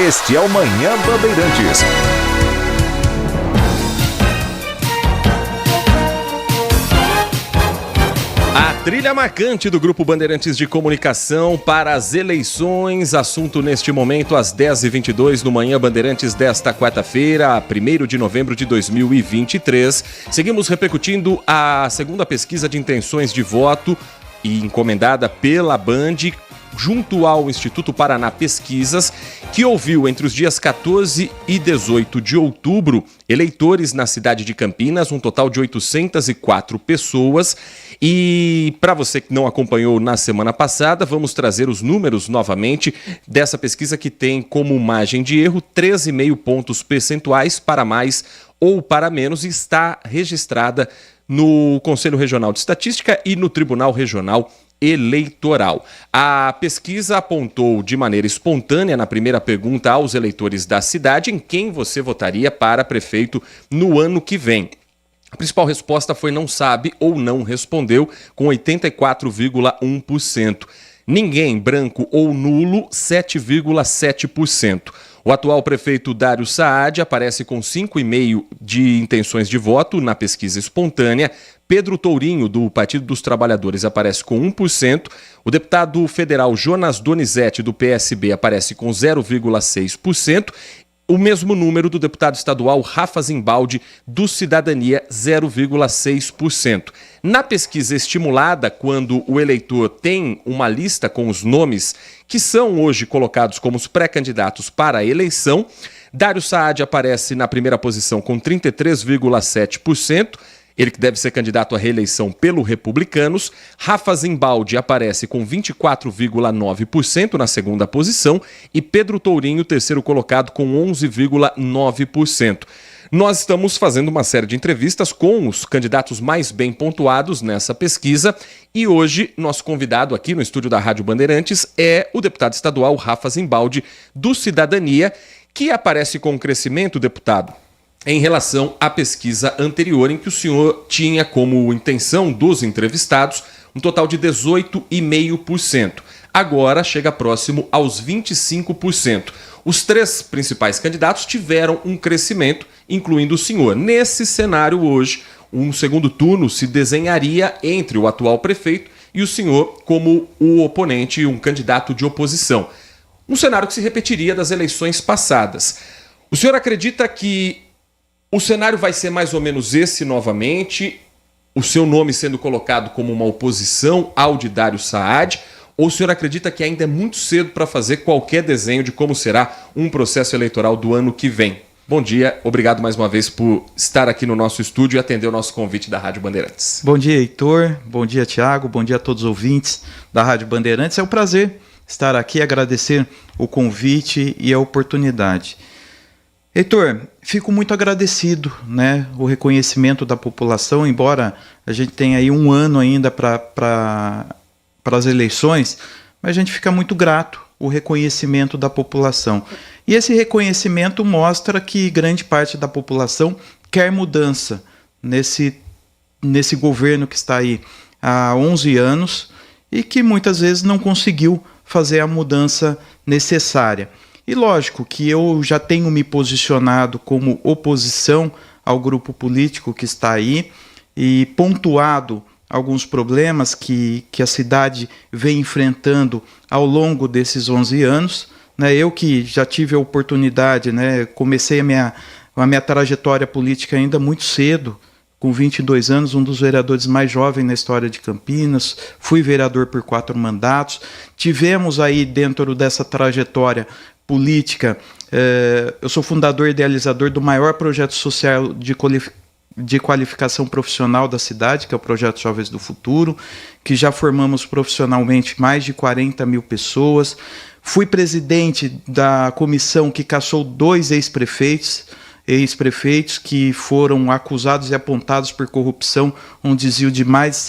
Este é o Manhã Bandeirantes. A trilha marcante do Grupo Bandeirantes de Comunicação para as eleições. Assunto neste momento às 10h22 no Manhã Bandeirantes desta quarta-feira, 1º de novembro de 2023. Seguimos repercutindo a segunda pesquisa de intenções de voto e encomendada pela Band junto ao Instituto Paraná Pesquisas, que ouviu entre os dias 14 e 18 de outubro eleitores na cidade de Campinas, um total de 804 pessoas. E para você que não acompanhou na semana passada, vamos trazer os números novamente dessa pesquisa que tem como margem de erro 13,5 pontos percentuais para mais ou para menos e está registrada no Conselho Regional de Estatística e no Tribunal Regional Eleitoral. A pesquisa apontou de maneira espontânea na primeira pergunta aos eleitores da cidade em quem você votaria para prefeito no ano que vem. A principal resposta foi não sabe ou não respondeu, com 84,1%. Ninguém, branco ou nulo, 7,7%. O atual prefeito Dário Saad aparece com 5,5% de intenções de voto na pesquisa espontânea. Pedro Tourinho, do Partido dos Trabalhadores, aparece com 1%. O deputado federal Jonas Donizete, do PSB, aparece com 0,6%. O mesmo número do deputado estadual Rafa Zimbaldi, do Cidadania, 0,6%. Na pesquisa estimulada, quando o eleitor tem uma lista com os nomes que são hoje colocados como os pré-candidatos para a eleição, Dário Saad aparece na primeira posição com 33,7%. Ele que deve ser candidato à reeleição pelo Republicanos. Rafa Zimbaldi aparece com 24,9% na segunda posição e Pedro Tourinho, terceiro colocado, com 11,9%. Nós estamos fazendo uma série de entrevistas com os candidatos mais bem pontuados nessa pesquisa e hoje nosso convidado aqui no estúdio da Rádio Bandeirantes é o deputado estadual Rafa Zimbaldi, do Cidadania, que aparece com crescimento, deputado, em relação à pesquisa anterior, em que o senhor tinha como intenção dos entrevistados um total de 18,5%. Agora chega próximo aos 25%. Os três principais candidatos tiveram um crescimento, incluindo o senhor. Nesse cenário hoje, um segundo turno se desenharia entre o atual prefeito e o senhor como o oponente, um candidato de oposição. Um cenário que se repetiria das eleições passadas. O senhor acredita que o cenário vai ser mais ou menos esse novamente, o seu nome sendo colocado como uma oposição ao de Dário Saad, ou o senhor acredita que ainda é muito cedo para fazer qualquer desenho de como será um processo eleitoral do ano que vem? Bom dia, obrigado mais uma vez por estar aqui no nosso estúdio e atender o nosso convite da Rádio Bandeirantes. Bom dia, Heitor, bom dia, Tiago, bom dia a todos os ouvintes da Rádio Bandeirantes. É um prazer estar aqui, agradecer o convite e a oportunidade. Heitor, fico muito agradecido, né, o reconhecimento da população, embora a gente tenha aí um ano ainda para as eleições, mas a gente fica muito grato o reconhecimento da população. E esse reconhecimento mostra que grande parte da população quer mudança nesse governo que está aí há 11 anos e que muitas vezes não conseguiu fazer a mudança necessária. E lógico que eu já tenho me posicionado como oposição ao grupo político que está aí e pontuado alguns problemas que a cidade vem enfrentando ao longo desses 11 anos. Né? Eu que já tive a oportunidade, né, comecei a minha trajetória política ainda muito cedo, com 22 anos, um dos vereadores mais jovens na história de Campinas, fui vereador por 4 mandatos. Tivemos aí dentro dessa trajetória política, eu sou fundador e idealizador do maior projeto social de qualificação profissional da cidade, que é o Projeto Jovens do Futuro, que já formamos profissionalmente mais de 40 mil pessoas. Fui presidente da comissão que cassou 2 ex-prefeitos que foram acusados e apontados por corrupção, um desvio de mais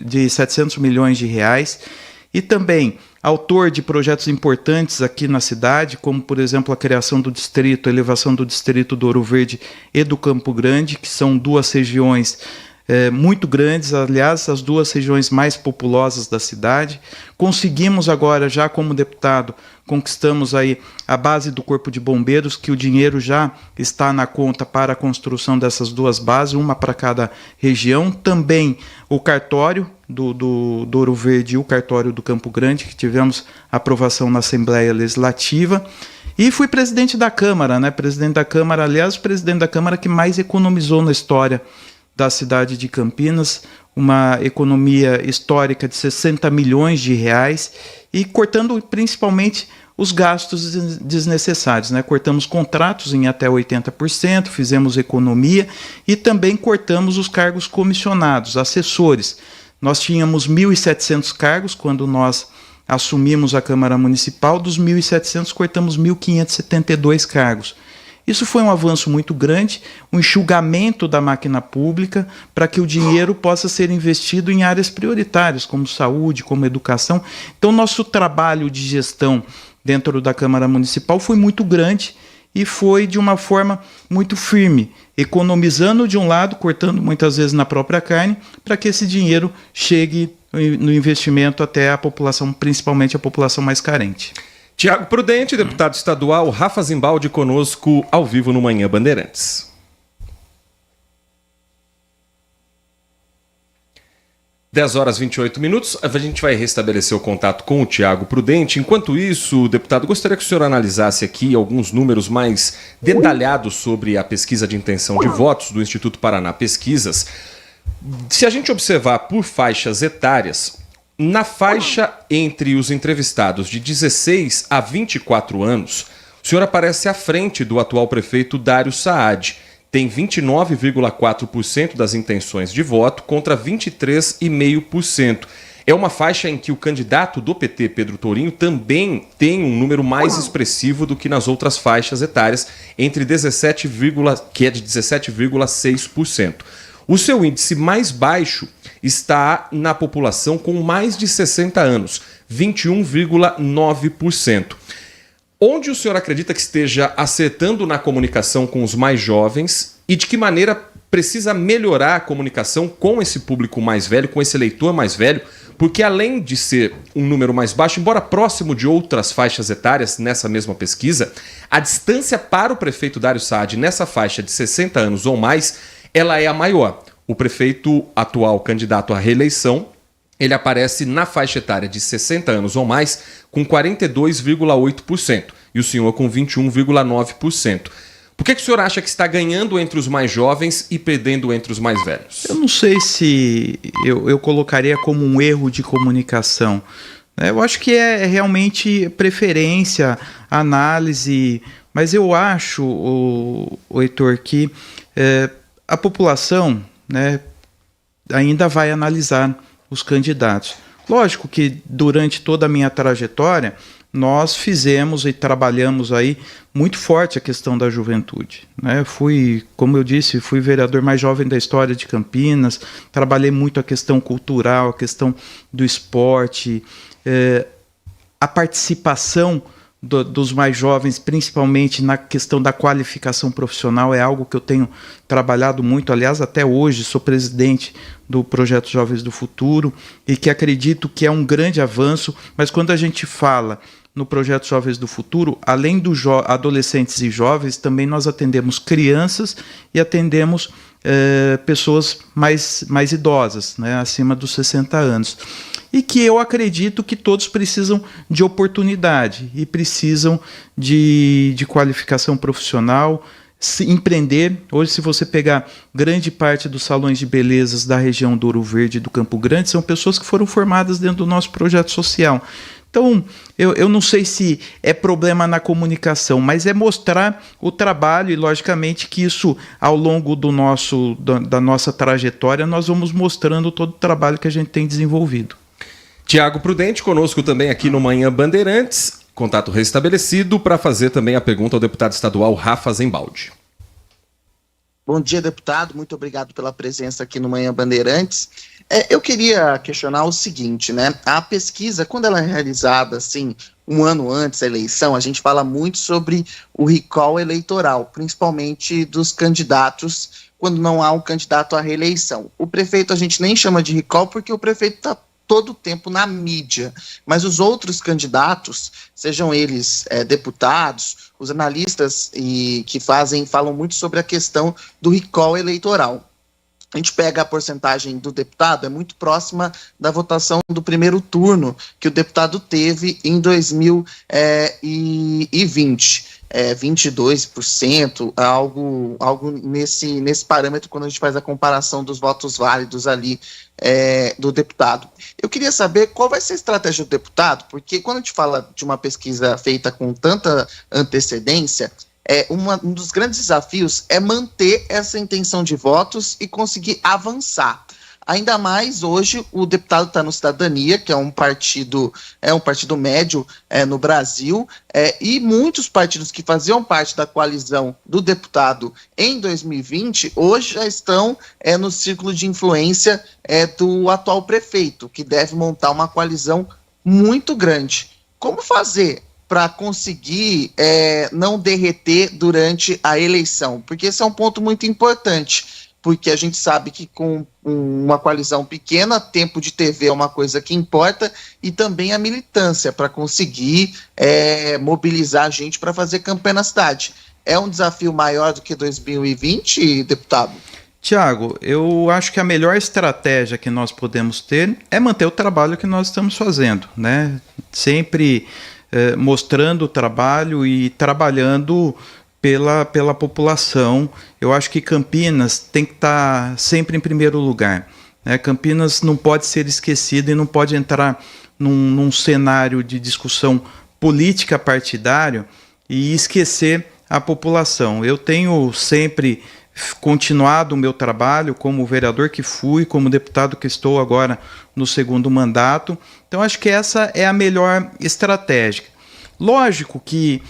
de 700 milhões de reais. E também autor de projetos importantes aqui na cidade, como, por exemplo, a criação do distrito, a elevação do distrito do Ouro Verde e do Campo Grande, que são 2 regiões muito grandes, aliás, as 2 regiões mais populosas da cidade. Conseguimos agora, já como deputado, conquistamos aí a base do Corpo de Bombeiros, que o dinheiro já está na conta para a construção dessas 2 bases, uma para cada região. Também o cartório do Ouro Verde e o cartório do Campo Grande, que tivemos aprovação na Assembleia Legislativa. E fui presidente da Câmara, né? Presidente da Câmara, aliás, o presidente da Câmara que mais economizou na história da cidade de Campinas, uma economia histórica de 60 milhões de reais, e cortando principalmente os gastos desnecessários, né? Cortamos contratos em até 80%, fizemos economia e também cortamos os cargos comissionados, assessores. Nós tínhamos 1.700 cargos quando nós assumimos a Câmara Municipal. Dos 1.700, cortamos 1.572 cargos. Isso foi um avanço muito grande, um enxugamento da máquina pública para que o dinheiro possa ser investido em áreas prioritárias, como saúde, como educação. Então, nosso trabalho de gestão dentro da Câmara Municipal foi muito grande e foi de uma forma muito firme, economizando de um lado, cortando muitas vezes na própria carne, para que esse dinheiro chegue no investimento até a população, principalmente a população mais carente. Tiago Prudente, deputado estadual, Rafa Zimbaldi conosco ao vivo no Manhã Bandeirantes. 10h28. A gente vai restabelecer o contato com o Tiago Prudente. Enquanto isso, deputado, gostaria que o senhor analisasse aqui alguns números mais detalhados sobre a pesquisa de intenção de votos do Instituto Paraná Pesquisas. Se a gente observar por faixas etárias, na faixa entre os entrevistados de 16 a 24 anos, o senhor aparece à frente do atual prefeito Dário Saad. Tem 29,4% das intenções de voto contra 23,5%. É uma faixa em que o candidato do PT, Pedro Tourinho, também tem um número mais expressivo do que nas outras faixas etárias, entre 17, que é de 17,6%. O seu índice mais baixo está na população com mais de 60 anos, 21,9%. Onde o senhor acredita que esteja acertando na comunicação com os mais jovens e de que maneira precisa melhorar a comunicação com esse público mais velho, com esse eleitor mais velho? Porque além de ser um número mais baixo, embora próximo de outras faixas etárias nessa mesma pesquisa, a distância para o prefeito Dário Saad nessa faixa de 60 anos ou mais, ela é a maior. O prefeito atual candidato à reeleição, ele aparece na faixa etária de 60 anos ou mais com 42,8% e o senhor com 21,9%. Por que o senhor acha que está ganhando entre os mais jovens e perdendo entre os mais velhos? Eu não sei se eu colocaria como um erro de comunicação. Eu acho que é realmente preferência, análise, mas eu acho, Heitor, que a população, né, ainda vai analisar os candidatos. Lógico que durante toda a minha trajetória nós fizemos e trabalhamos aí muito forte a questão da juventude, né? Como eu disse, fui vereador mais jovem da história de Campinas, trabalhei muito a questão cultural, a questão do esporte, a participação dos mais jovens, principalmente na questão da qualificação profissional, é algo que eu tenho trabalhado muito. Aliás, até hoje sou presidente do Projeto Jovens do Futuro e que acredito que é um grande avanço, mas quando a gente fala no Projeto Jovens do Futuro, além dos adolescentes e jovens, também nós atendemos crianças e atendemos pessoas mais idosas, né, acima dos 60 anos. E que eu acredito que todos precisam de oportunidade e precisam de qualificação profissional, empreender. Hoje, se você pegar grande parte dos salões de belezas da região do Ouro Verde e do Campo Grande, são pessoas que foram formadas dentro do nosso projeto social. Então, eu não sei se é problema na comunicação, mas é mostrar o trabalho e, logicamente, que isso, ao longo da nossa trajetória, nós vamos mostrando todo o trabalho que a gente tem desenvolvido. Tiago Prudente conosco também aqui no Manhã Bandeirantes. Contato restabelecido para fazer também a pergunta ao deputado estadual Rafa Zimbaldi. Bom dia, deputado. Muito obrigado pela presença aqui no Manhã Bandeirantes. Eu queria questionar o seguinte, né? A pesquisa, quando ela é realizada, assim, um ano antes da eleição, a gente fala muito sobre o recall eleitoral, principalmente dos candidatos, quando não há um candidato à reeleição. O prefeito a gente nem chama de recall porque o prefeito está todo o tempo na mídia, mas os outros candidatos, sejam eles deputados, os analistas que falam muito sobre a questão do recall eleitoral. A gente pega a porcentagem do deputado, é muito próxima da votação do primeiro turno que o deputado teve em 2020. 22%, algo nesse parâmetro quando a gente faz a comparação dos votos válidos ali do deputado. Eu queria saber qual vai ser a estratégia do deputado, porque quando a gente fala de uma pesquisa feita com tanta antecedência, um dos grandes desafios é manter essa intenção de votos e conseguir avançar. Ainda mais hoje o deputado está no Cidadania, que é um partido médio no Brasil, e muitos partidos que faziam parte da coalizão do deputado em 2020, hoje já estão no círculo de influência do atual prefeito, que deve montar uma coalizão muito grande. Como fazer para conseguir não derreter durante a eleição? Porque esse é um ponto muito importante, porque a gente sabe que com uma coalizão pequena, tempo de TV é uma coisa que importa, e também a militância para conseguir mobilizar a gente para fazer campanha na cidade. É um desafio maior do que 2020, deputado? Tiago, eu acho que a melhor estratégia que nós podemos ter é manter o trabalho que nós estamos fazendo, né? Sempre mostrando o trabalho e trabalhando pela população. Eu acho que Campinas tem que estar sempre em primeiro lugar, né? Campinas não pode ser esquecida e não pode entrar num cenário de discussão política partidário e esquecer a população. Eu tenho sempre continuado o meu trabalho como vereador que fui, como deputado que estou agora no segundo mandato. Então acho que essa é a melhor estratégia. Lógico que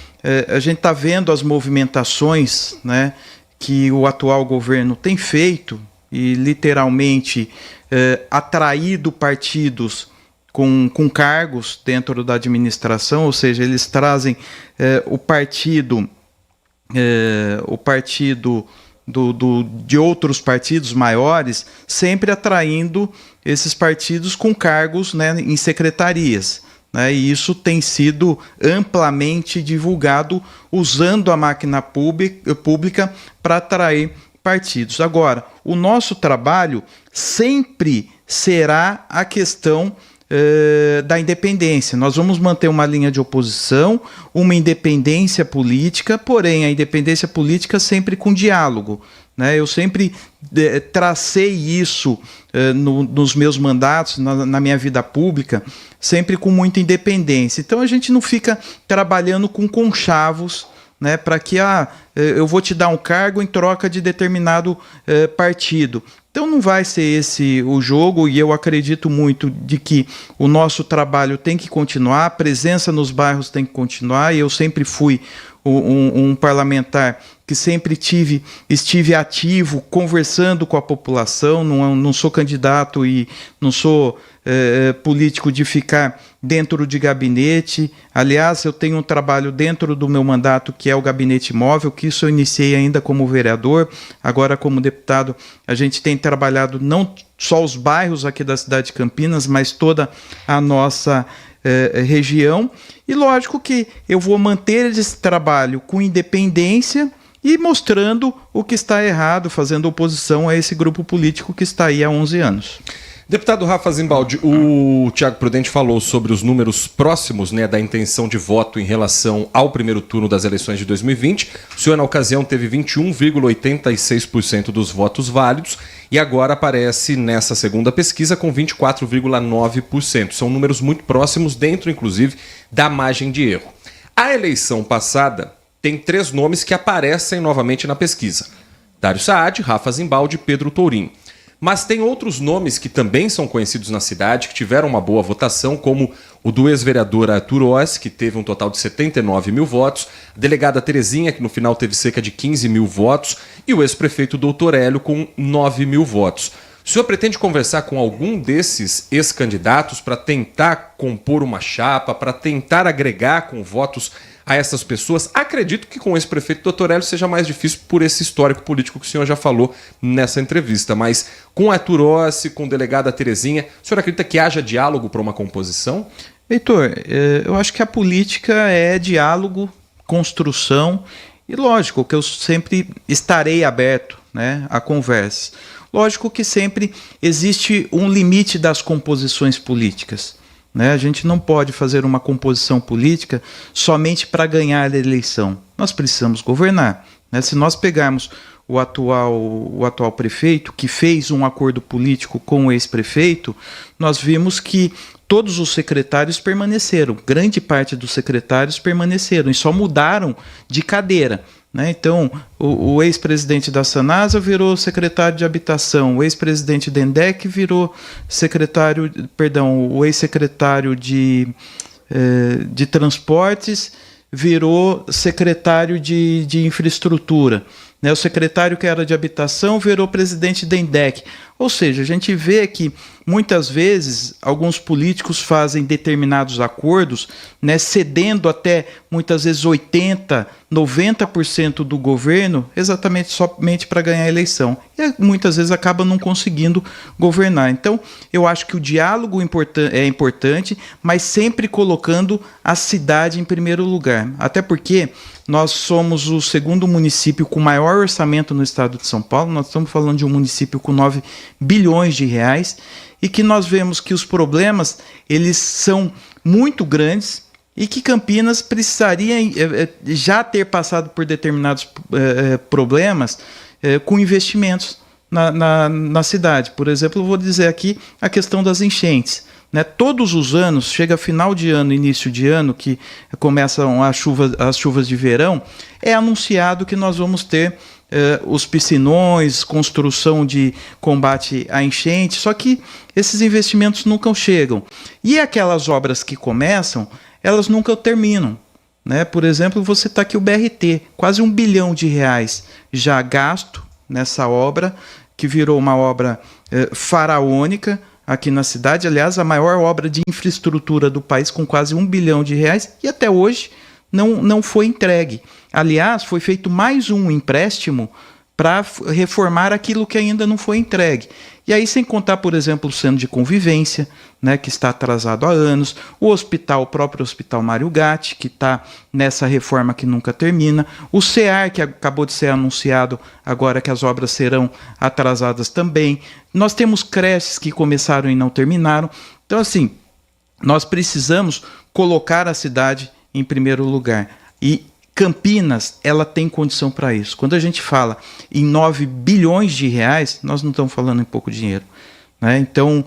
a gente está vendo as movimentações, né, que o atual governo tem feito e literalmente atraído partidos com cargos dentro da administração, ou seja, eles trazem o partido de outros partidos maiores, sempre atraindo esses partidos com cargos, né, em secretarias, né, e isso tem sido amplamente divulgado usando a máquina pública para atrair partidos. Agora, o nosso trabalho sempre será a questão da independência. Nós vamos manter uma linha de oposição, uma independência política, porém a independência política sempre com diálogo, né? Eu sempre tracei isso nos meus mandatos, na minha vida pública, sempre com muita independência. Então a gente não fica trabalhando com conchavos, né, para que eu vou te dar um cargo em troca de determinado partido. Então não vai ser esse o jogo, e eu acredito muito de que o nosso trabalho tem que continuar, a presença nos bairros tem que continuar, e eu sempre fui um parlamentar que sempre estive ativo, conversando com a população, não sou candidato e não sou político de ficar dentro de gabinete. Aliás, eu tenho um trabalho dentro do meu mandato que é o gabinete móvel, que isso eu iniciei ainda como vereador, agora como deputado a gente tem trabalhado não só os bairros aqui da cidade de Campinas, mas toda a nossa região, e lógico que eu vou manter esse trabalho com independência e mostrando o que está errado, fazendo oposição a esse grupo político que está aí há 11 anos. Deputado Rafa Zimbaldi, o Tiago Prudente falou sobre os números próximos, né, da intenção de voto em relação ao primeiro turno das eleições de 2020. O senhor, na ocasião, teve 21,86% dos votos válidos e agora aparece nessa segunda pesquisa com 24,9%. São números muito próximos, dentro, inclusive, da margem de erro. A eleição passada tem 3 nomes que aparecem novamente na pesquisa: Dário Saad, Rafa Zimbaldi e Pedro Tourinho. Mas tem outros nomes que também são conhecidos na cidade, que tiveram uma boa votação, como o do ex-vereador Arthur Oz, que teve um total de 79 mil votos, a delegada Terezinha, que no final teve cerca de 15 mil votos, e o ex-prefeito Doutor Hélio, com 9 mil votos. O senhor pretende conversar com algum desses ex-candidatos para tentar compor uma chapa, para tentar agregar com votos a essas pessoas. Acredito que com esse prefeito Dr. Hélio seja mais difícil por esse histórico político que o senhor já falou nessa entrevista, mas com a Arthur Rossi, com a delegada Terezinha, o senhor acredita que haja diálogo para uma composição? Heitor, eu acho que a política é diálogo, construção e, lógico, que eu sempre estarei aberto, né, à conversa. Lógico que sempre existe um limite das composições políticas, né? A gente não pode fazer uma composição política somente para ganhar a eleição. Nós precisamos governar, né? Se nós pegarmos o atual prefeito, que fez um acordo político com o ex-prefeito, nós vimos que todos os secretários permaneceram, grande parte dos secretários permaneceram e só mudaram de cadeira, né? Então, o ex-presidente da Sanasa virou secretário de Habitação, o ex-presidente da Endec virou o ex-secretário de Transportes virou secretário de Infraestrutura, né? O secretário que era de Habitação virou presidente da Endec. Ou seja, a gente vê que muitas vezes alguns políticos fazem determinados acordos, né, cedendo até muitas vezes 80%, 90% do governo exatamente somente para ganhar a eleição. E muitas vezes acaba não conseguindo governar. Então, eu acho que o diálogo é importante, mas sempre colocando a cidade em primeiro lugar. Até porque nós somos o segundo município com maior orçamento no estado de São Paulo. Nós estamos falando de um município com 9 bilhões de reais e que nós vemos que os problemas eles são muito grandes e que Campinas precisaria já ter passado por determinados problemas com investimentos na cidade. Por exemplo, eu vou dizer aqui a questão das enchentes, né? Todos os anos, chega final de ano, início de ano, que começam as chuvas de verão, é anunciado que nós vamos ter os piscinões, construção de combate à enchente, só que esses investimentos nunca chegam. E aquelas obras que começam, elas nunca terminam, né? Por exemplo, você está aqui o BRT, quase 1 bilhão de reais já gasto nessa obra, que virou uma obra faraônica aqui na cidade. Aliás, a maior obra de infraestrutura do país, com quase 1 bilhão de reais, e até hoje não foi entregue. Aliás, foi feito mais um empréstimo para reformar aquilo que ainda não foi entregue. E aí, sem contar, por exemplo, o centro de convivência, né, que está atrasado há anos, o próprio Hospital Mário Gatti, que está nessa reforma que nunca termina, o CEAR, que acabou de ser anunciado agora que as obras serão atrasadas também. Nós temos creches que começaram e não terminaram. Então, assim, nós precisamos colocar a cidade em primeiro lugar. E Campinas, ela tem condição para isso. Quando a gente fala em 9 bilhões de reais, nós não estamos falando em pouco dinheiro, né? Então,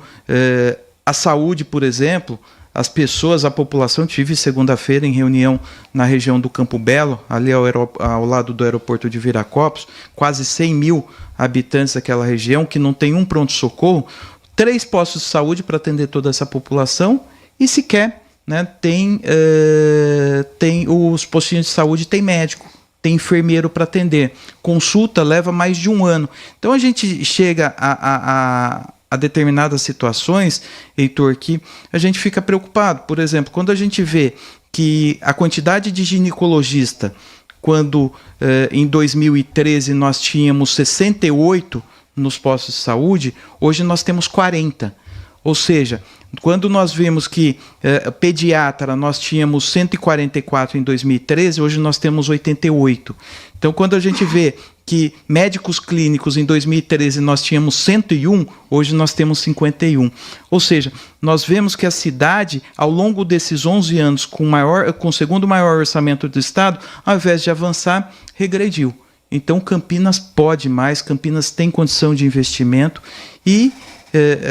a saúde, por exemplo, a população, tive segunda-feira em reunião na região do Campo Belo, ali ao lado do aeroporto de Viracopos, quase 100 mil habitantes daquela região, que não tem um pronto-socorro, 3 postos de saúde para atender toda essa população e sequer, né, tem os postinhos de saúde, tem médico, tem enfermeiro para atender. Consulta leva mais de 1 ano. Então a gente chega a determinadas situações, Heitor, que a gente fica preocupado. Por exemplo, quando a gente vê que a quantidade de ginecologista, quando em 2013 nós tínhamos 68 nos postos de saúde, hoje nós temos 40. Ou seja, quando nós vimos que pediatra nós tínhamos 144 em 2013, hoje nós temos 88. Então, quando a gente vê que médicos clínicos em 2013 nós tínhamos 101, hoje nós temos 51. Ou seja, nós vemos que a cidade, ao longo desses 11 anos, com o segundo maior orçamento do estado, ao invés de avançar, regrediu. Então, Campinas pode mais, Campinas tem condição de investimento e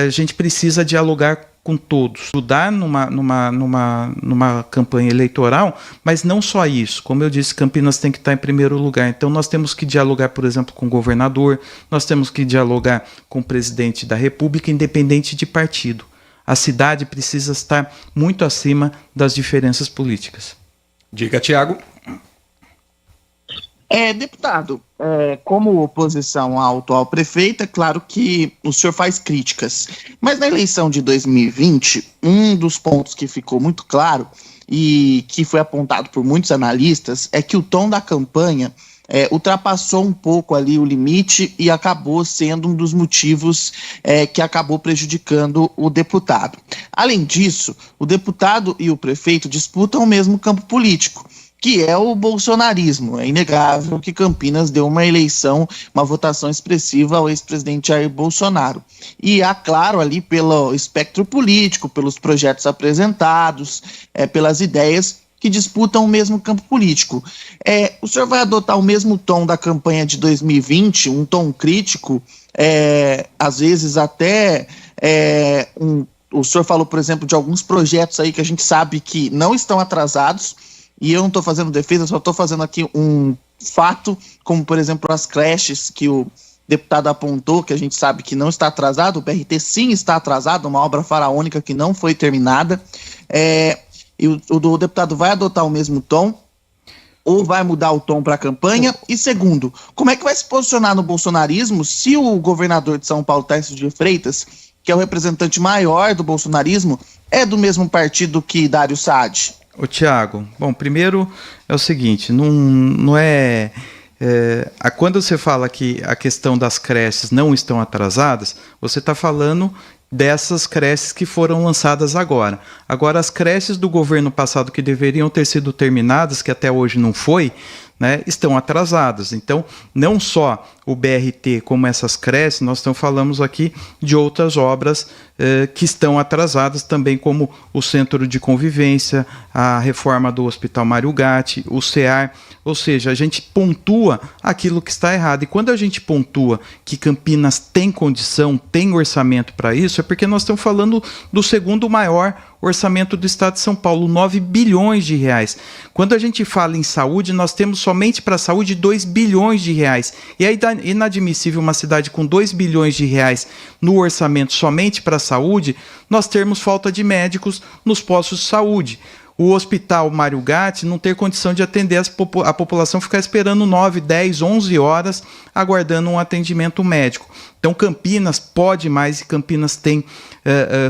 a gente precisa dialogar com todos, ajudar numa campanha eleitoral, mas não só isso. Como eu disse, Campinas tem que estar em primeiro lugar. Então nós temos que dialogar, por exemplo, com o governador, nós temos que dialogar com o presidente da República, independente de partido. A cidade precisa estar muito acima das diferenças políticas. Diga, Tiago. Deputado, como oposição ao atual prefeito, é claro que o senhor faz críticas, mas na eleição de 2020, um dos pontos que ficou muito claro e que foi apontado por muitos analistas, é que o tom da campanha ultrapassou um pouco ali o limite e acabou sendo um dos motivos que acabou prejudicando o deputado. Além disso, o deputado e o prefeito disputam o mesmo campo político, que é o bolsonarismo. É inegável que Campinas deu uma eleição, uma votação expressiva ao ex-presidente Jair Bolsonaro. E há, claro, ali pelo espectro político, pelos projetos apresentados, pelas ideias que disputam o mesmo campo político. O senhor vai adotar o mesmo tom da campanha de 2020, um tom crítico, às vezes até o senhor falou, por exemplo, de alguns projetos aí que a gente sabe que não estão atrasados, e eu não estou fazendo defesa, só estou fazendo aqui um fato, como, por exemplo, as creches que o deputado apontou, que a gente sabe que não está atrasado, o BRT sim está atrasado, uma obra faraônica que não foi terminada. E o deputado vai adotar o mesmo tom ou vai mudar o tom para a campanha? E segundo, como é que vai se posicionar no bolsonarismo se o governador de São Paulo, Tarcísio de Freitas, que é o representante maior do bolsonarismo, é do mesmo partido que Dário Saad? Ô Tiago, bom, primeiro é o seguinte, quando você fala que a questão das creches não estão atrasadas, você está falando dessas creches que foram lançadas agora. Agora, as creches do governo passado que deveriam ter sido terminadas, que até hoje não foi, né, estão atrasadas. Então, não só o BRT como essas creches, nós falamos aqui de outras obras que estão atrasadas também, como o Centro de Convivência, a reforma do Hospital Mário Gatti, o CEAR, ou seja, a gente pontua aquilo que está errado. E quando a gente pontua que Campinas tem condição, tem orçamento para isso, é porque nós estamos falando do segundo maior orçamento do estado de São Paulo, 9 bilhões de reais. Quando a gente fala em saúde, nós temos somente para a saúde 2 bilhões de reais. E é inadmissível uma cidade com 2 bilhões de reais no orçamento somente para a saúde, nós termos falta de médicos nos postos de saúde. O Hospital Mário Gatti não ter condição de atender a população, ficar esperando 9, 10, 11 horas aguardando um atendimento médico. Então Campinas pode mais e Campinas tem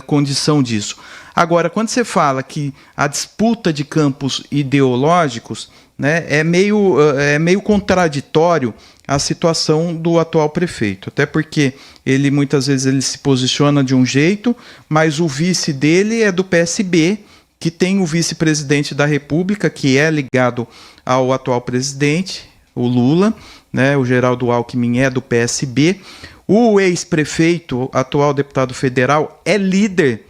condição disso. Agora, quando você fala que a disputa de campos ideológicos, né, é meio contraditório a situação do atual prefeito, até porque ele muitas vezes ele se posiciona de um jeito, mas o vice dele é do PSB, que tem o vice-presidente da República, que é ligado ao atual presidente, o Lula, né, o Geraldo Alckmin é do PSB, o ex-prefeito, atual deputado federal, é líder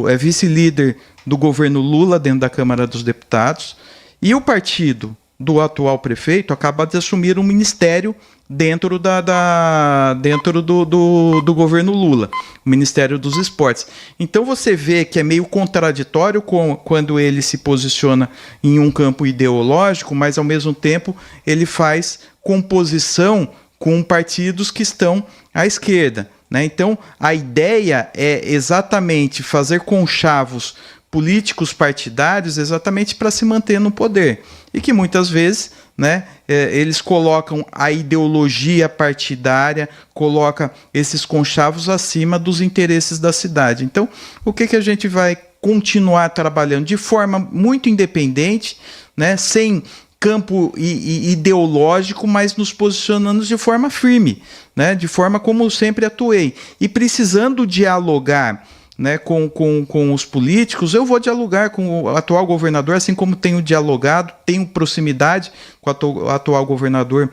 é vice-líder do governo Lula dentro da Câmara dos Deputados, e o partido do atual prefeito acaba de assumir um ministério dentro do governo Lula, o Ministério dos Esportes. Então você vê que é meio contraditório quando ele se posiciona em um campo ideológico, mas ao mesmo tempo ele faz composição com partidos que estão à esquerda, né? Então a ideia é exatamente fazer conchavos políticos partidários exatamente para se manter no poder, e que muitas vezes, né, eles colocam a ideologia partidária, colocam esses conchavos acima dos interesses da cidade. Então, o que a gente vai continuar trabalhando de forma muito independente, né, sem campo ideológico, mas nos posicionando de forma firme, né, de forma como eu sempre atuei, e precisando dialogar, né, com os políticos, eu vou dialogar com o atual governador, assim como tenho dialogado, tenho proximidade com o atual governador,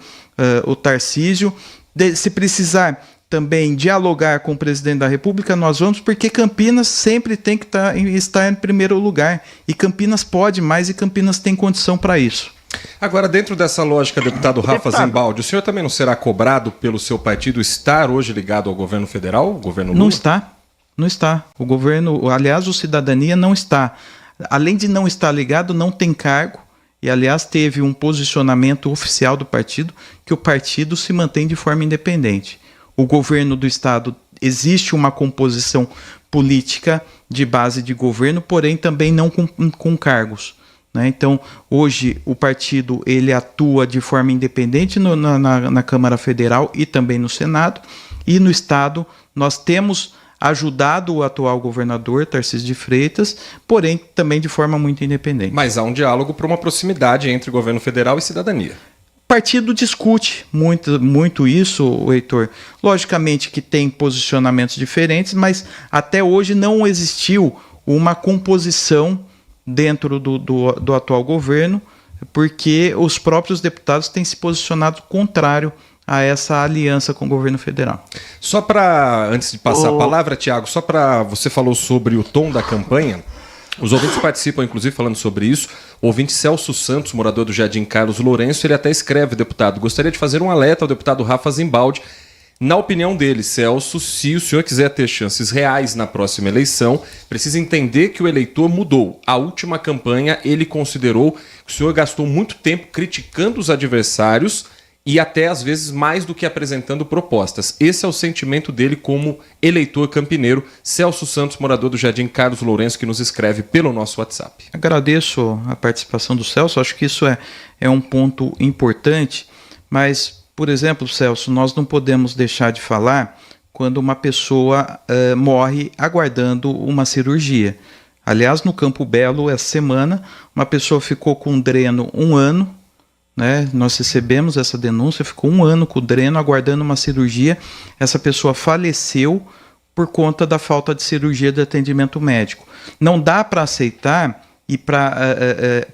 o Tarcísio. Se precisar também dialogar com o presidente da República, nós vamos, porque Campinas sempre tem que estar em primeiro lugar, e Campinas pode mais, e Campinas tem condição para isso. Agora, dentro dessa lógica, deputado Rafa Zembaldi, o senhor também não será cobrado pelo seu partido estar hoje ligado ao governo federal, ao governo Lula? Não está. O governo, aliás, o Cidadania não está. Além de não estar ligado, não tem cargo. E, aliás, teve um posicionamento oficial do partido que o partido se mantém de forma independente. O governo do estado, existe uma composição política de base de governo, porém também não com cargos, né? Então, hoje, o partido ele atua de forma independente na Câmara Federal e também no Senado. E no estado, nós temos ajudado o atual governador, Tarcísio de Freitas, porém também de forma muito independente. Mas há um diálogo para uma proximidade entre governo federal e cidadania. O partido discute muito isso, Heitor. Logicamente que tem posicionamentos diferentes, mas até hoje não existiu uma composição dentro do atual governo, porque os próprios deputados têm se posicionado contrário a essa aliança com o governo federal. Só para, antes de passar a palavra, Tiago, só para, você falou sobre o tom da campanha. Os ouvintes participam, inclusive, falando sobre isso. O ouvinte Celso Santos, morador do Jardim Carlos Lourenço, ele até escreve, deputado, gostaria de fazer um alerta ao deputado Rafa Zimbaldi. Na opinião dele, Celso, se o senhor quiser ter chances reais na próxima eleição, precisa entender que o eleitor mudou. A última campanha, ele considerou que o senhor gastou muito tempo criticando os adversários e até, às vezes, mais do que apresentando propostas. Esse é o sentimento dele como eleitor campineiro. Celso Santos, morador do Jardim Carlos Lourenço, que nos escreve pelo nosso WhatsApp. Agradeço a participação do Celso, acho que isso é um ponto importante, mas, por exemplo, Celso, nós não podemos deixar de falar quando uma pessoa morre aguardando uma cirurgia. Aliás, no Campo Belo, essa semana, uma pessoa ficou com dreno 1 ano, né? Nós recebemos essa denúncia, ficou 1 ano com o dreno aguardando uma cirurgia. Essa pessoa faleceu por conta da falta de cirurgia de atendimento médico. Não dá para aceitar e para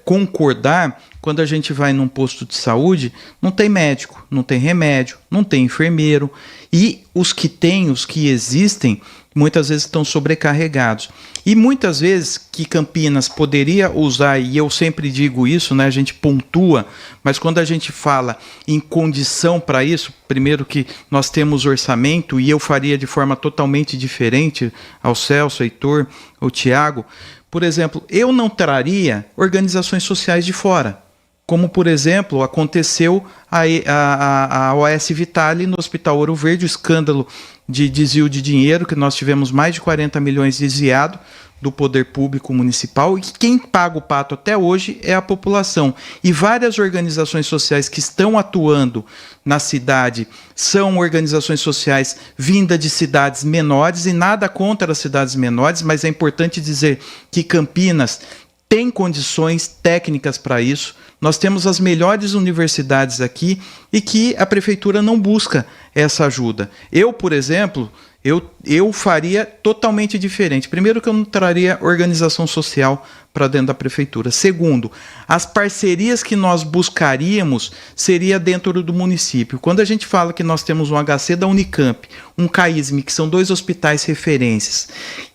concordar quando a gente vai num posto de saúde, não tem médico, não tem remédio, não tem enfermeiro, e os que existem, muitas vezes estão sobrecarregados. E muitas vezes que Campinas poderia usar, e eu sempre digo isso, né, a gente pontua, mas quando a gente fala em condição para isso, primeiro que nós temos orçamento, e eu faria de forma totalmente diferente ao Celso, ao Heitor, ao Tiago. Por exemplo, eu não traria organizações sociais de fora, como, por exemplo, aconteceu a OS Vitale no Hospital Ouro Verde, o escândalo de desvio de dinheiro, que nós tivemos mais de 40 milhões desviado do poder público municipal, e quem paga o pato até hoje é a população. E várias organizações sociais que estão atuando na cidade são organizações sociais vindas de cidades menores, e nada contra as cidades menores, mas é importante dizer que Campinas tem condições técnicas para isso. Nós temos as melhores universidades aqui e que a prefeitura não busca essa ajuda. Eu, por exemplo, eu faria totalmente diferente. Primeiro, que eu não traria organização social para dentro da prefeitura. Segundo, as parcerias que nós buscaríamos seria dentro do município. Quando a gente fala que nós temos um HC da Unicamp, um CAISM, que são 2 hospitais referências,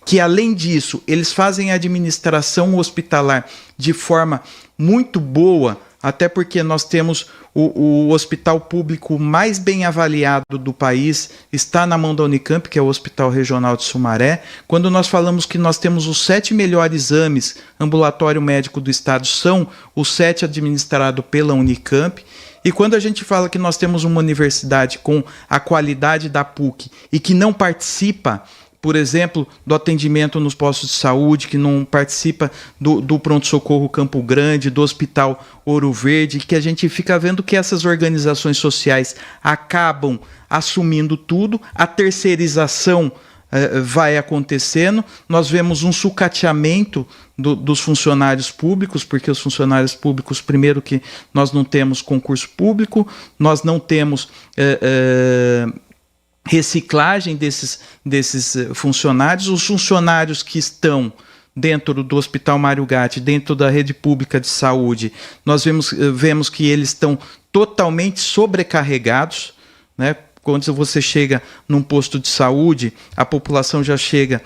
que além disso, eles fazem a administração hospitalar de forma muito boa, até porque nós temos o hospital público mais bem avaliado do país, está na mão da Unicamp, que é o Hospital Regional de Sumaré. Quando nós falamos que nós temos os 7 melhores exames ambulatório médico do estado, são os 7 administrados pela Unicamp. E quando a gente fala que nós temos uma universidade com a qualidade da PUC e que não participa, por exemplo, do atendimento nos postos de saúde, que não participa do pronto-socorro Campo Grande, do Hospital Ouro Verde, que a gente fica vendo que essas organizações sociais acabam assumindo tudo, a terceirização vai acontecendo, nós vemos um sucateamento dos funcionários públicos, porque os funcionários públicos, primeiro que nós não temos concurso público, nós não temos reciclagem desses funcionários. Os funcionários que estão dentro do Hospital Mário Gatti, dentro da rede pública de saúde, nós vemos que eles estão totalmente sobrecarregados, né? Quando você chega num posto de saúde, a população já chega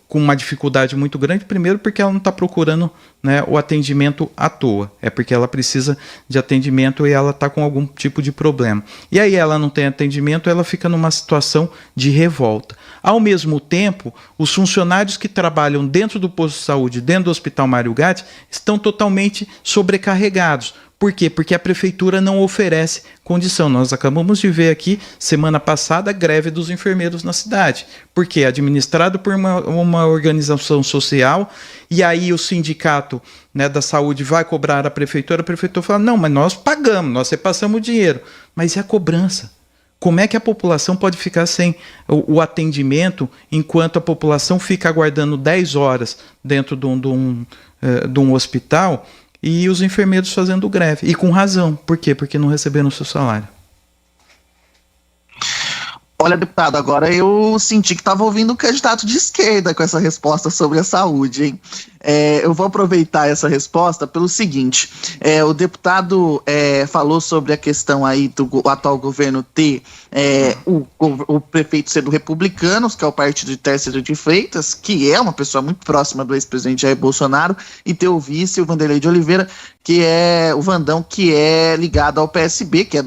com uma dificuldade muito grande, primeiro porque ela não está procurando, né, o atendimento à toa, é porque ela precisa de atendimento e ela está com algum tipo de problema. E aí ela não tem atendimento, ela fica numa situação de revolta. Ao mesmo tempo, os funcionários que trabalham dentro do posto de saúde, dentro do Hospital Mário Gatti, estão totalmente sobrecarregados. Por quê? Porque a prefeitura não oferece condição. Nós acabamos de ver aqui, semana passada, a greve dos enfermeiros na cidade. Porque é administrado por uma organização social, e aí o sindicato, né, da saúde vai cobrar a prefeitura fala, não, mas nós pagamos, nós repassamos o dinheiro. Mas e a cobrança? Como é que a população pode ficar sem o atendimento enquanto a população fica aguardando 10 horas dentro de um hospital e os enfermeiros fazendo greve? E com razão. Por quê? Porque não receberam o seu salário. Olha, deputado, agora eu senti que estava ouvindo um candidato de esquerda com essa resposta sobre a saúde, hein? Eu vou aproveitar essa resposta pelo seguinte, o deputado falou sobre a questão aí do atual governo ter o prefeito sendo republicanos, que é o partido de Tarcísio de Freitas, que é uma pessoa muito próxima do ex-presidente Jair Bolsonaro, e ter o vice, o Vanderlei de Oliveira, que é o Vandão, que é ligado ao PSB, que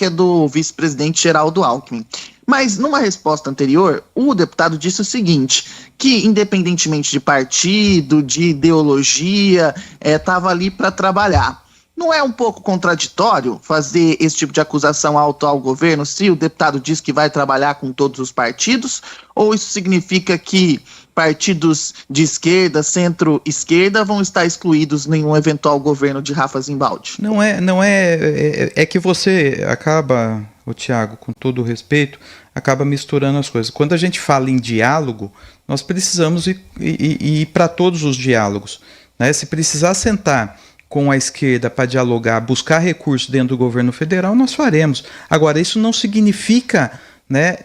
é do vice-presidente Geraldo Alckmin. Mas, numa resposta anterior, o deputado disse o seguinte, que independentemente de partido, de ideologia, estava ali para trabalhar. Não é um pouco contraditório fazer esse tipo de acusação ao atual governo se o deputado diz que vai trabalhar com todos os partidos? Ou isso significa que partidos de esquerda, centro-esquerda vão estar excluídos em um eventual governo de Rafa Zimbaldi? É que você acaba, Tiago, com todo o respeito, acaba misturando as coisas. Quando a gente fala em diálogo, nós precisamos ir para todos os diálogos, né? Se precisar sentar com a esquerda para dialogar, buscar recursos dentro do governo federal, nós faremos. Agora, isso não significa, né,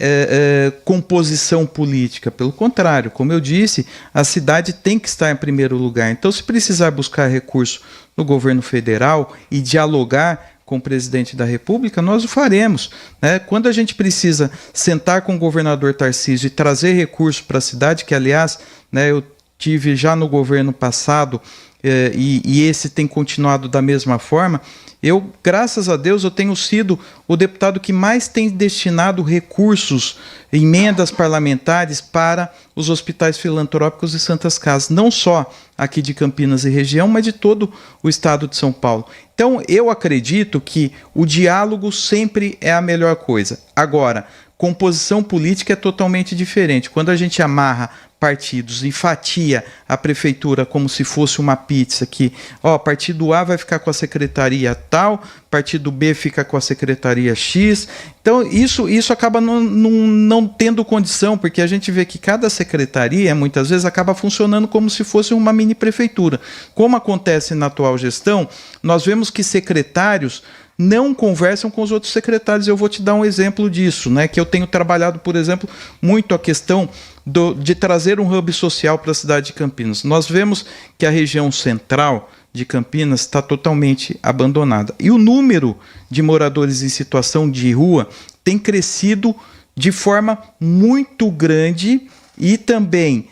composição política. Pelo contrário, como eu disse, a cidade tem que estar em primeiro lugar. Então, se precisar buscar recurso no governo federal e dialogar com o presidente da República, nós o faremos, né? Quando a gente precisa sentar com o governador Tarcísio e trazer recursos para a cidade, que aliás, né, eu tive já no governo passado, e esse tem continuado da mesma forma, eu, graças a Deus, eu tenho sido o deputado que mais tem destinado recursos, emendas parlamentares para os hospitais filantrópicos e santas casas, não só aqui de Campinas e região, mas de todo o estado de São Paulo. Então, eu acredito que o diálogo sempre é a melhor coisa. Agora, composição política é totalmente diferente. Quando a gente amarra partidos e fatia a prefeitura como se fosse uma pizza, que partido A vai ficar com a secretaria tal, partido B fica com a secretaria X. Então isso acaba não tendo condição, porque a gente vê que cada secretaria muitas vezes acaba funcionando como se fosse uma mini prefeitura. Como acontece na atual gestão, nós vemos que secretários não conversam com os outros secretários. Eu vou te dar um exemplo disso, né? Que eu tenho trabalhado, por exemplo, muito a questão de trazer um hub social para a cidade de Campinas. Nós vemos que a região central de Campinas está totalmente abandonada. E o número de moradores em situação de rua tem crescido de forma muito grande e também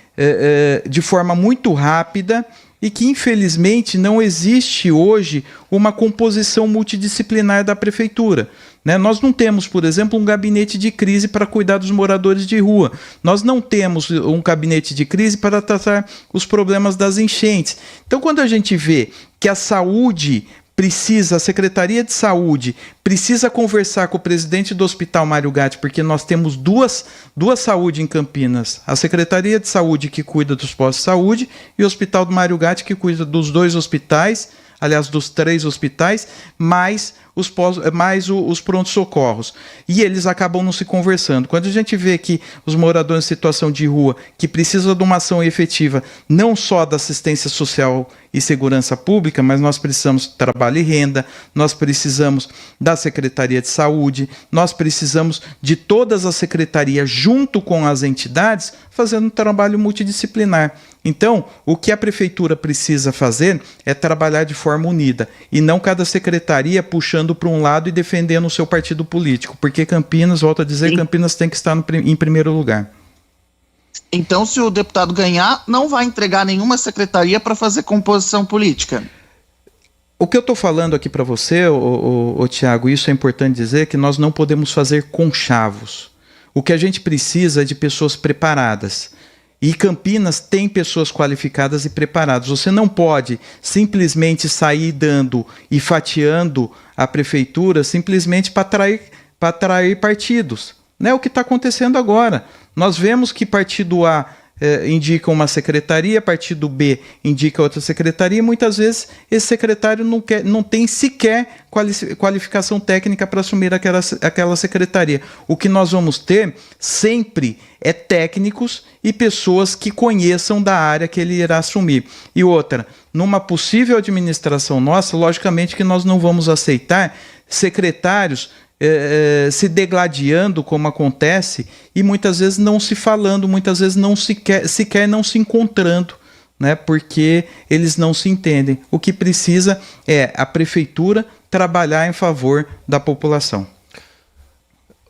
de forma muito rápida, e que infelizmente não existe hoje uma composição multidisciplinar da prefeitura, né? Nós não temos, por exemplo, um gabinete de crise para cuidar dos moradores de rua. Nós não temos um gabinete de crise para tratar os problemas das enchentes. Então, quando a gente vê que a saúde a Secretaria de Saúde precisa conversar com o presidente do Hospital Mário Gatti, porque nós temos duas saúde em Campinas, a Secretaria de Saúde que cuida dos postos de saúde e o Hospital do Mário Gatti que cuida dos 2 hospitais, aliás, dos 3 hospitais, mais os prontos-socorros. E eles acabam não se conversando. Quando a gente vê que os moradores em situação de rua, que precisam de uma ação efetiva, não só da assistência social e segurança pública, mas nós precisamos de trabalho e renda, nós precisamos da Secretaria de Saúde, nós precisamos de todas as secretarias junto com as entidades, fazendo um trabalho multidisciplinar. Então, o que a prefeitura precisa fazer é trabalhar de forma unida, e não cada secretaria puxando para um lado e defendendo o seu partido político, porque Campinas, volto a dizer, Sim. Campinas tem que estar em primeiro lugar. Então, se o deputado ganhar, não vai entregar nenhuma secretaria para fazer composição política? O que eu estou falando aqui para você, Tiago, isso é importante dizer, que nós não podemos fazer conchavos. O que a gente precisa é de pessoas preparadas. E Campinas tem pessoas qualificadas e preparadas. Você não pode simplesmente sair dando e fatiando a prefeitura simplesmente para atrair partidos. Não é o que está acontecendo agora. Nós vemos que partido A indica uma secretaria, partido B indica outra secretaria, e muitas vezes esse secretário não tem sequer qualificação técnica para assumir aquela secretaria. O que nós vamos ter sempre é técnicos e pessoas que conheçam da área que ele irá assumir. E outra, numa possível administração nossa, logicamente que nós não vamos aceitar secretários se degladiando, como acontece, e muitas vezes não se falando, muitas vezes sequer não se encontrando, né, porque eles não se entendem. O que precisa é a prefeitura trabalhar em favor da população.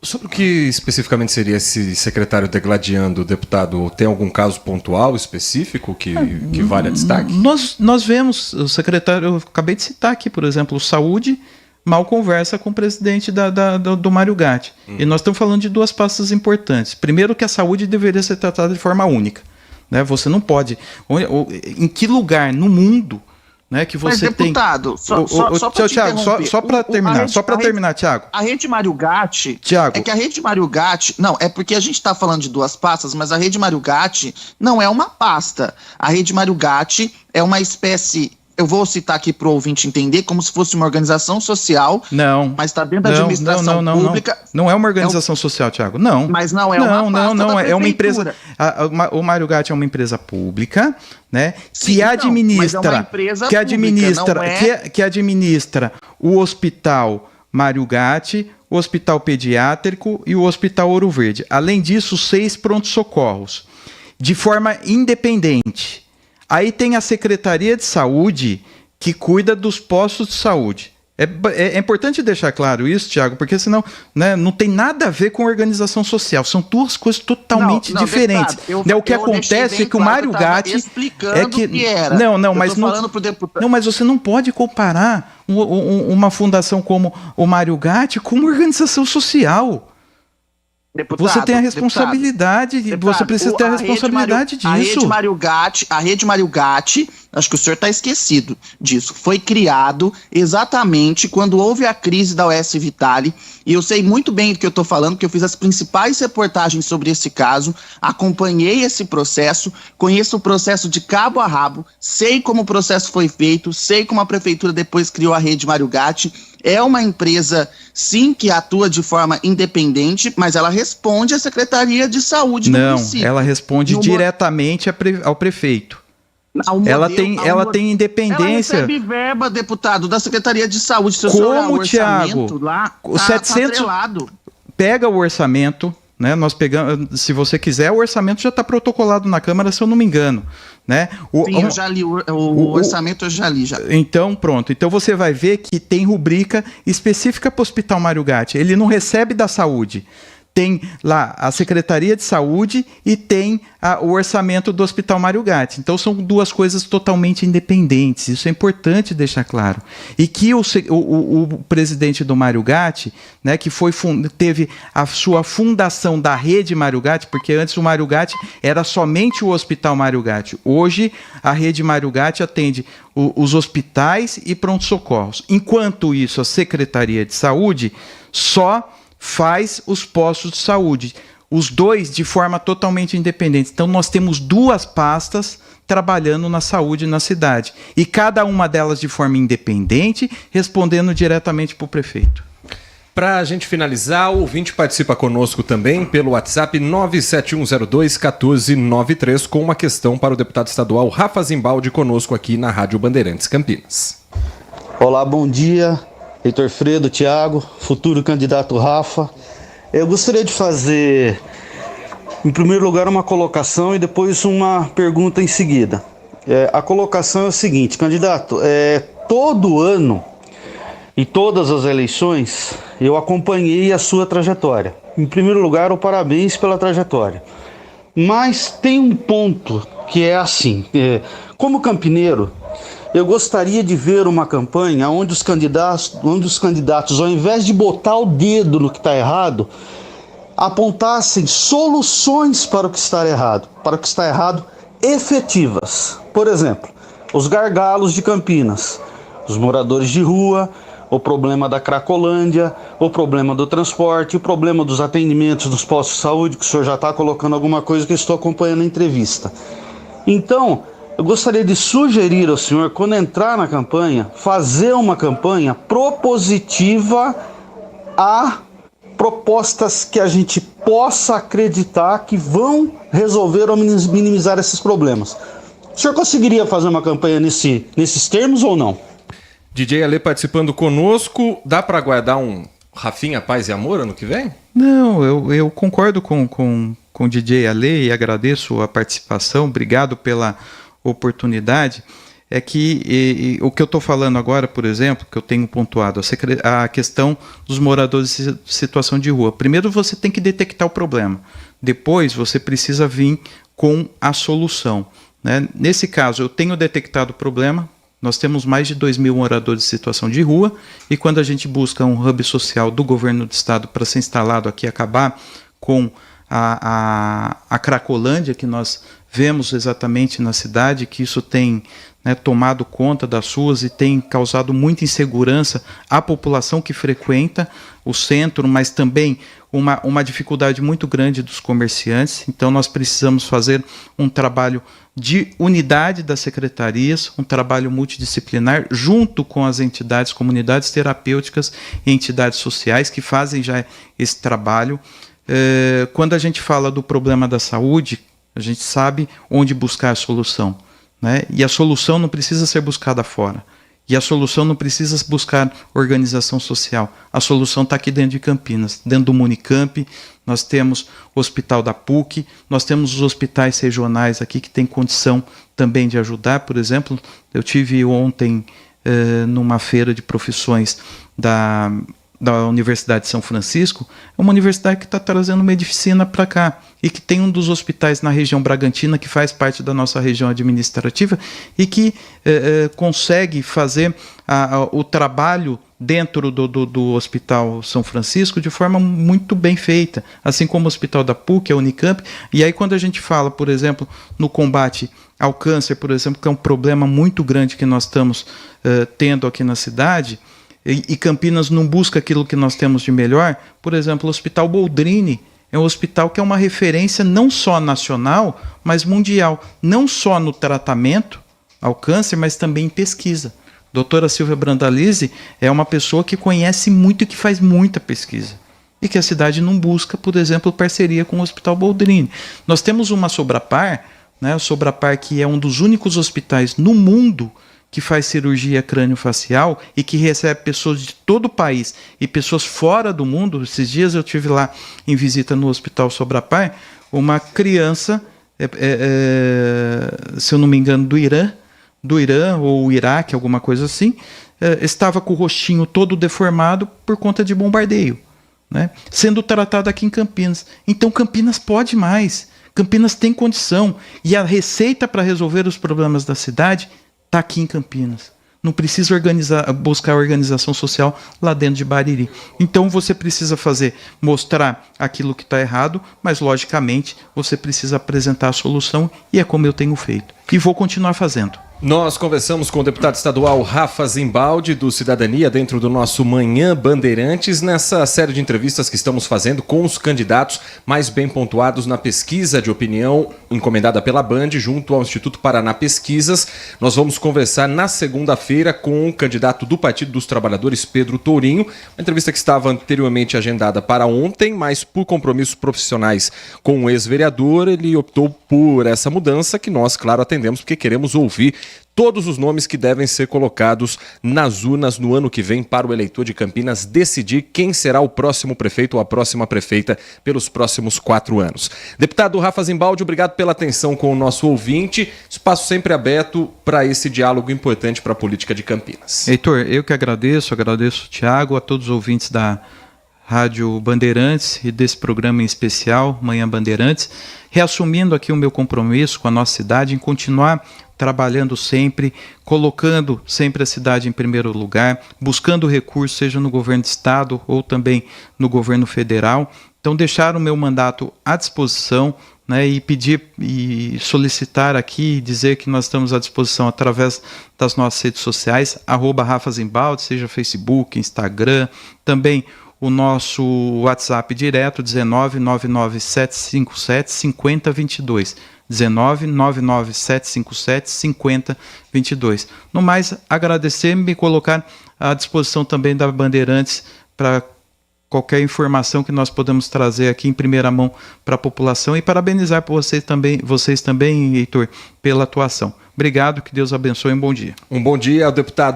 Sobre o que especificamente seria esse secretário degladiando, deputado, tem algum caso pontual específico que vale a destaque? Nós vemos, o secretário, eu acabei de citar aqui, por exemplo, o Saúde mal conversa com o presidente do Mário Gatti. E nós estamos falando de duas pastas importantes. Primeiro, que a saúde deveria ser tratada de forma única, né? Você não pode... Em que lugar no mundo, né, que você deputado, tem... Tiago, só para terminar, Tiago. A rede Mário Gatti... É que a rede Mário Gatti... Não, é porque a gente está falando de duas pastas, mas a rede Mário Gatti não é uma pasta. A rede Mário Gatti é uma espécie... Eu vou citar aqui para o ouvinte entender, como se fosse uma organização social, mas está dentro da administração pública. Não é uma organização social, Tiago, não. Mas não é uma pasta da é uma empresa. O Mário Gatti é uma empresa pública, né? Que administra o Hospital Mário Gatti, o Hospital Pediátrico e o Hospital Ouro Verde. Além disso, 6 prontos-socorros, de forma independente. Aí tem a Secretaria de Saúde, que cuida dos postos de saúde. É importante deixar claro isso, Tiago, porque senão, né, não tem nada a ver com organização social. São duas coisas totalmente diferentes. O que acontece é que o Mário Gatti... Mas você não pode comparar uma fundação como o Mário Gatti com uma organização social. Você tem a responsabilidade, você precisa ter a responsabilidade disso. A rede Mário Gatti, acho que o senhor está esquecido disso, foi criado exatamente quando houve a crise da US Vitale, e eu sei muito bem do que eu estou falando, porque eu fiz as principais reportagens sobre esse caso, acompanhei esse processo, conheço o processo de cabo a rabo, sei como o processo foi feito, sei como a prefeitura depois criou a rede Mário Gatti. É uma empresa, sim, que atua de forma independente, mas ela responde à Secretaria de Saúde do município. Não, ela responde diretamente ao prefeito. Ela tem independência. Ela recebe verba, deputado, da Secretaria de Saúde. Se como, Tiago? O 700 pega o orçamento, né? Nós pegamos, se você quiser, o orçamento já está protocolado na Câmara, se eu não me engano, né? Sim, eu já li o orçamento, eu já li já. Então, pronto. Então você vai ver que tem rubrica específica para o Hospital Mário Gatti. Ele não recebe da saúde. Tem lá a Secretaria de Saúde e tem o orçamento do Hospital Mário Gatti. Então são duas coisas totalmente independentes. Isso é importante deixar claro. E que o presidente do Mário Gatti, né, que teve a sua fundação da rede Mário Gatti, porque antes o Mário Gatti era somente o Hospital Mário Gatti. Hoje a rede Mário Gatti atende os hospitais e pronto-socorros. Enquanto isso, a Secretaria de Saúde só faz os postos de saúde, os dois de forma totalmente independente. Então nós temos duas pastas trabalhando na saúde na cidade, e cada uma delas de forma independente, respondendo diretamente para o prefeito. Para a gente finalizar, o ouvinte participa conosco também pelo WhatsApp 97102-1493 com uma questão para o deputado estadual Rafa Zimbaldi conosco aqui na Rádio Bandeirantes Campinas. Olá, bom dia. Heitor Fredo, Tiago, futuro candidato Rafa. Eu gostaria de fazer, em primeiro lugar, uma colocação e depois uma pergunta em seguida. A colocação é o seguinte, candidato, todo ano e todas as eleições eu acompanhei a sua trajetória. Em primeiro lugar, o parabéns pela trajetória. Mas tem um ponto que é assim, como campineiro, eu gostaria de ver uma campanha onde os candidatos, ao invés de botar o dedo no que está errado, apontassem soluções para o que está errado, efetivas. Por exemplo, os gargalos de Campinas, dos moradores de rua, o problema da Cracolândia, o problema do transporte, o problema dos atendimentos dos postos de saúde, que o senhor já está colocando alguma coisa que eu estou acompanhando a entrevista. Então, eu gostaria de sugerir ao senhor, quando entrar na campanha, fazer uma campanha propositiva a propostas que a gente possa acreditar que vão resolver ou minimizar esses problemas. O senhor conseguiria fazer uma campanha nesses termos ou não? DJ Ale participando conosco, dá para aguardar um Rafinha Paz e Amor ano que vem? Não, eu concordo com o DJ Ale e agradeço a participação, obrigado pela oportunidade. É que o que eu estou falando agora, por exemplo, que eu tenho pontuado, a questão dos moradores de situação de rua. Primeiro você tem que detectar o problema, depois você precisa vir com a solução, né? Nesse caso, eu tenho detectado o problema. Nós temos mais de 2.000 moradores de situação de rua e quando a gente busca um hub social do governo do estado para ser instalado aqui, acabar com a Cracolândia que nós vemos exatamente na cidade, que isso tem, né, tomado conta das ruas e tem causado muita insegurança à população que frequenta o centro, mas também uma dificuldade muito grande dos comerciantes. Então nós precisamos fazer um trabalho de unidade das secretarias, um trabalho multidisciplinar junto com as entidades, comunidades terapêuticas e entidades sociais que fazem já esse trabalho. Quando a gente fala do problema da saúde, a gente sabe onde buscar a solução, né? E a solução não precisa ser buscada fora. E a solução não precisa buscar organização social. A solução está aqui dentro de Campinas, dentro do Municamp. Nós temos o Hospital da PUC, nós temos os hospitais regionais aqui que têm condição também de ajudar. Por exemplo, eu tive ontem numa feira de profissões da Universidade de São Francisco, é uma universidade que está trazendo medicina para cá e que tem um dos hospitais na região Bragantina, que faz parte da nossa região administrativa e que consegue fazer o trabalho dentro do Hospital São Francisco de forma muito bem feita, assim como o Hospital da PUC, a Unicamp. E aí quando a gente fala, por exemplo, no combate ao câncer, por exemplo, que é um problema muito grande que nós estamos tendo aqui na cidade, e Campinas não busca aquilo que nós temos de melhor, por exemplo, o Hospital Boldrini é um hospital que é uma referência não só nacional, mas mundial, não só no tratamento ao câncer, mas também em pesquisa. Doutora Silvia Brandalize é uma pessoa que conhece muito e que faz muita pesquisa. E que a cidade não busca, por exemplo, parceria com o Hospital Boldrini. Nós temos uma Sobrapar, né, o Sobrapar que é um dos únicos hospitais no mundo que faz cirurgia crânio-facial e que recebe pessoas de todo o país e pessoas fora do mundo. Esses dias eu estive lá em visita no Hospital Sobrapar, uma criança, se eu não me engano, do Irã ou Iraque, alguma coisa assim, estava com o rostinho todo deformado por conta de bombardeio, né, sendo tratada aqui em Campinas. Então Campinas pode mais, Campinas tem condição, e a receita para resolver os problemas da cidade está aqui em Campinas. Não precisa buscar organização social lá dentro de Bariri. Então você precisa mostrar aquilo que está errado, mas logicamente você precisa apresentar a solução, e é como eu tenho feito. E vou continuar fazendo. Nós conversamos com o deputado estadual Rafa Zimbaldi, do Cidadania, dentro do nosso Manhã Bandeirantes, nessa série de entrevistas que estamos fazendo com os candidatos mais bem pontuados na pesquisa de opinião encomendada pela Band, junto ao Instituto Paraná Pesquisas. Nós vamos conversar na segunda-feira com o candidato do Partido dos Trabalhadores, Pedro Tourinho, uma entrevista que estava anteriormente agendada para ontem, mas por compromissos profissionais com o ex-vereador, ele optou por essa mudança, que nós, claro, atendemos, porque queremos ouvir todos os nomes que devem ser colocados nas urnas no ano que vem para o eleitor de Campinas decidir quem será o próximo prefeito ou a próxima prefeita pelos próximos 4 anos. Deputado Rafa Zimbaldi, obrigado pela atenção com o nosso ouvinte. Espaço sempre aberto para esse diálogo importante para a política de Campinas. Heitor, eu que agradeço o Thiago, a todos os ouvintes da Rádio Bandeirantes e desse programa em especial, Manhã Bandeirantes, reassumindo aqui o meu compromisso com a nossa cidade em continuar trabalhando sempre, colocando sempre a cidade em primeiro lugar, buscando recursos, seja no governo do estado ou também no governo federal. Então, deixar o meu mandato à disposição, né, e pedir e solicitar aqui, dizer que nós estamos à disposição através das nossas redes sociais, @RafaZimbaldi, seja Facebook, Instagram, também o nosso WhatsApp direto, 19997575022. 19997575022. No mais, agradecer e me colocar à disposição também da Bandeirantes para qualquer informação que nós podemos trazer aqui em primeira mão para a população e parabenizar por vocês também, Heitor, pela atuação. Obrigado, que Deus abençoe e um bom dia. Um bom dia ao deputado